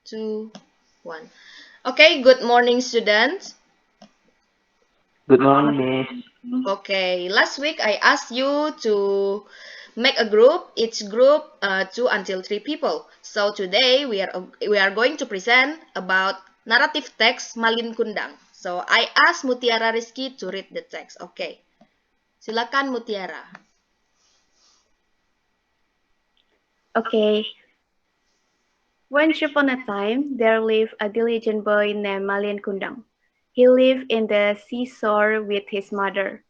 2, 1. Okay, good morning, students. Good morning, Miss. Okay, last week I asked you to make a group, each group 2 until 3 people. So today we are going to present about narrative text Malin Kundang. So I asked Mutiara Rizky to read the text. Okay, silakan Mutiara. Okay. Once upon a time, there lived a diligent boy named Malin Kundang. He lived in the seashore with his mother.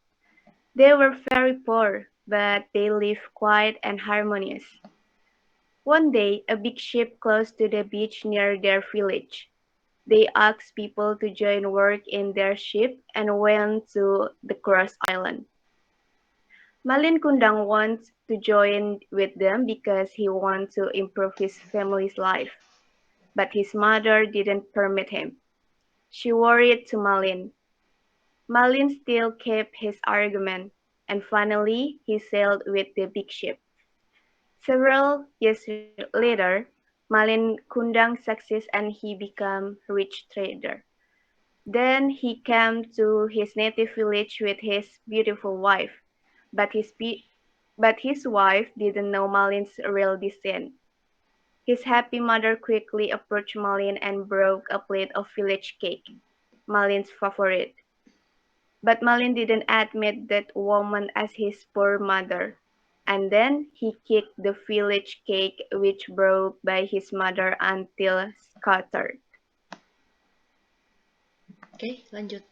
They were very poor, but they lived quiet and harmonious. One day, a big ship close to the beach near their village. They asked people to join work in their ship and went to the cross island. Malin Kundang wants to join with them because he wants to improve his family's life. But his mother didn't permit him. She worried to Malin. Malin still kept his argument, and finally he sailed with the big ship. Several years later, Malin Kundang succeeds and he became rich trader. Then he came to his native village with his beautiful wife, but his wife didn't know Malin's real descent. His happy mother quickly approached Malin and broke a plate of village cake, Malin's favorite. But Malin didn't admit that woman as his poor mother. And then he kicked the village cake which brought by his mother until scattered. Okay, lanjut.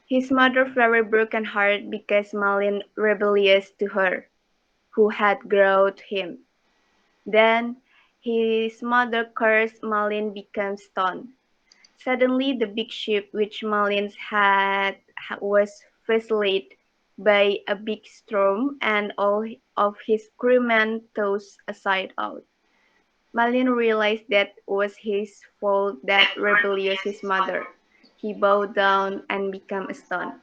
His mother very broken heart because Malin rebellious to her, who had grown him. Then his mother cursed Malin became stone. Suddenly the big ship which Malin had was facilitated by a big storm and all of his crewmen tossed aside out. Malin realized that was his fault that rebellious his mother. He bowed down and became a stone.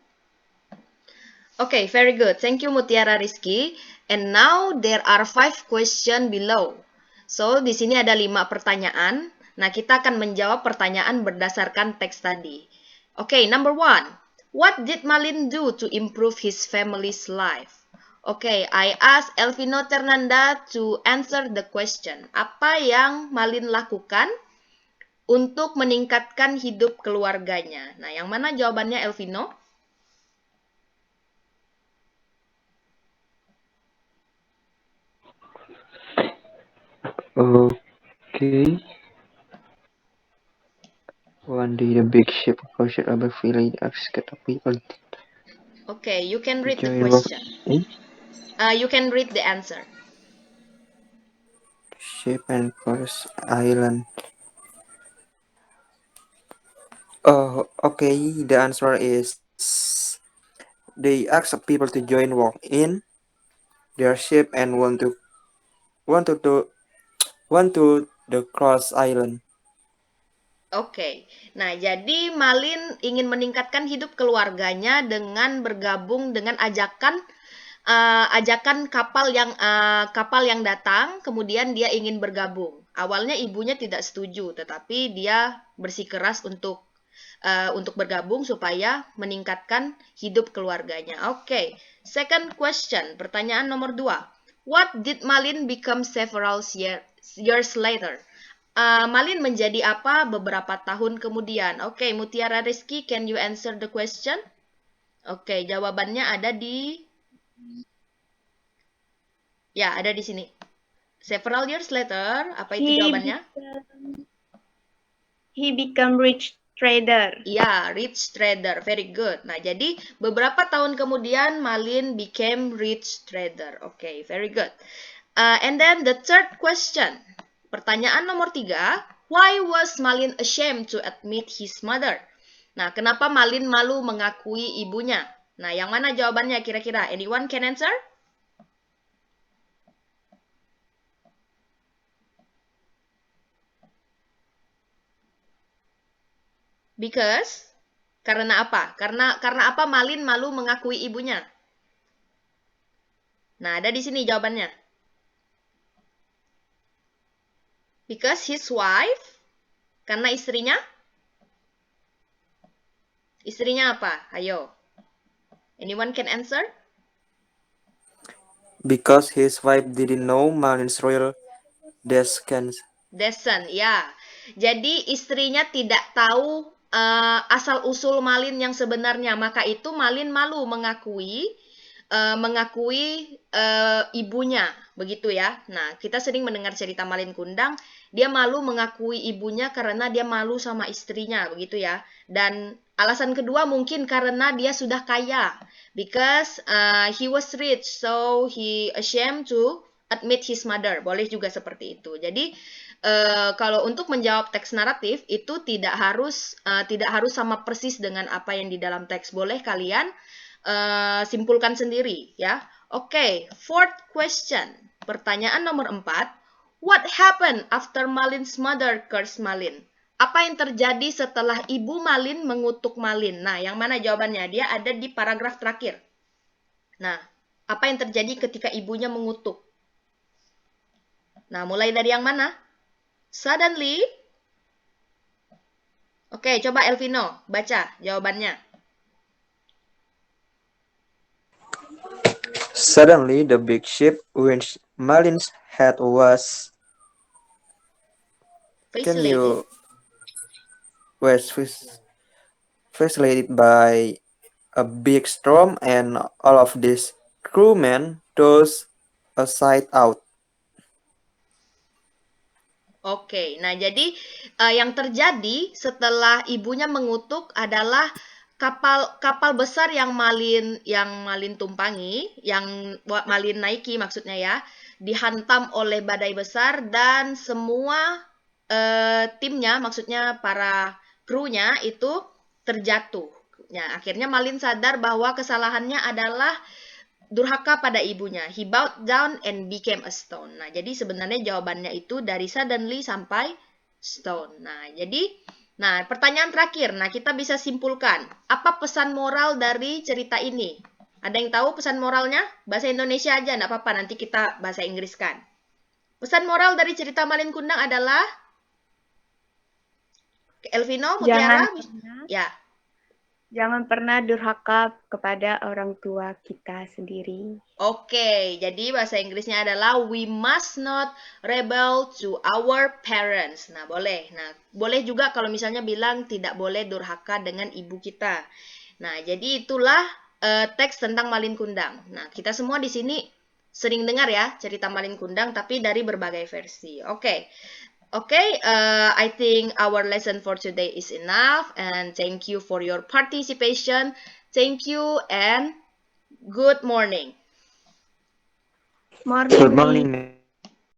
Okay, very good. Thank you Mutiara Rizky. And now there are 5 question below. So, di sini ada 5 pertanyaan. Nah, kita akan menjawab pertanyaan berdasarkan teks tadi. Okay, number 1. What did Malin do to improve his family's life? Okay, I ask Elvino Ternanda to answer the question. Apa yang Malin lakukan untuk meningkatkan hidup keluarganya? Nah, yang mana jawabannya Elvino? Okay. One day, the big ship approached our village, asked the people Okay, you can to read the join work question. in You can read the answer. the ship and cross island. Oh, okay. The answer is they asked people to join work in their ship and want to do want to the cross island. Oke. Nah, jadi Malin ingin meningkatkan hidup keluarganya dengan bergabung dengan ajakan kapal yang datang, kemudian dia ingin bergabung. Awalnya ibunya tidak setuju, tetapi dia bersikeras untuk bergabung supaya meningkatkan hidup keluarganya. Oke. Second question, pertanyaan nomor 2. What did Malin become several years later? Malin menjadi apa beberapa tahun kemudian? Oke, Mutiara Rizky, can you answer the question? Oke, jawabannya ada ada di sini. Several years later, apa itu He jawabannya? he became rich trader. Ya, rich trader. Very good. Nah, jadi beberapa tahun kemudian Malin became rich trader. Oke, very good. And then the third question. Pertanyaan nomor 3. Why was Malin ashamed to admit his mother? Nah, kenapa Malin malu mengakui ibunya? Nah, yang mana jawabannya kira-kira? Anyone can answer? Because? Karena apa? Karena apa Malin malu mengakui ibunya? Nah, ada di sini jawabannya. Because his wife, karena istrinya. Istrinya apa? Ayo. Anyone can answer? Because his wife didn't know Malin's royal descent. Descent, ya. Jadi istrinya tidak tahu asal-usul Malin yang sebenarnya. Maka itu Malin malu mengakui ibunya, begitu ya. Nah, kita sering mendengar cerita Malin Kundang, dia malu mengakui ibunya karena dia malu sama istrinya, begitu ya. Dan alasan kedua mungkin karena dia sudah kaya, because he was rich, so he ashamed to admit his mother. Boleh juga seperti itu. Jadi kalau untuk menjawab teks naratif itu tidak harus sama persis dengan apa yang di dalam teks. Boleh kalian simpulkan sendiri ya. Oke, fourth question. Pertanyaan nomor 4. What happened after Malin's mother cursed Malin? Apa yang terjadi setelah ibu Malin mengutuk Malin? Nah, yang mana jawabannya? Dia ada di paragraf terakhir. Nah, apa yang terjadi ketika ibunya mengutuk? Nah, mulai dari yang mana? Suddenly. Oke, coba Elvino baca jawabannya. Suddenly, the big ship which Malin's head was. Can you was facilitated by a big storm, and all of these crewmen tossed aside out. Oke, nah jadi yang terjadi setelah ibunya mengutuk adalah kapal besar yang Malin tumpangi, yang Malin naiki maksudnya ya, dihantam oleh badai besar dan semua timnya, maksudnya para krunya itu terjatuh. Nah, akhirnya Malin sadar bahwa kesalahannya adalah durhaka pada ibunya. He bowed down and became a stone. Nah, jadi sebenarnya jawabannya itu dari suddenly sampai stone. Nah, pertanyaan terakhir. Nah, kita bisa simpulkan. Apa pesan moral dari cerita ini? Ada yang tahu pesan moralnya? Bahasa Indonesia aja, enggak apa-apa. Nanti kita bahasa Inggriskan. Pesan moral dari cerita Malin Kundang adalah Elvino, Mutiara? Ya. Jangan pernah durhaka kepada orang tua kita sendiri. Oke, jadi bahasa Inggrisnya adalah we must not rebel to our parents. Nah, boleh. Nah, boleh juga kalau misalnya bilang tidak boleh durhaka dengan ibu kita. Nah, jadi itulah teks tentang Malin Kundang. Nah, kita semua di sini sering dengar ya cerita Malin Kundang, tapi dari berbagai versi. Oke. Okay, I think our lesson for today is enough, and thank you for your participation. Thank you and good morning. Morning. Good morning.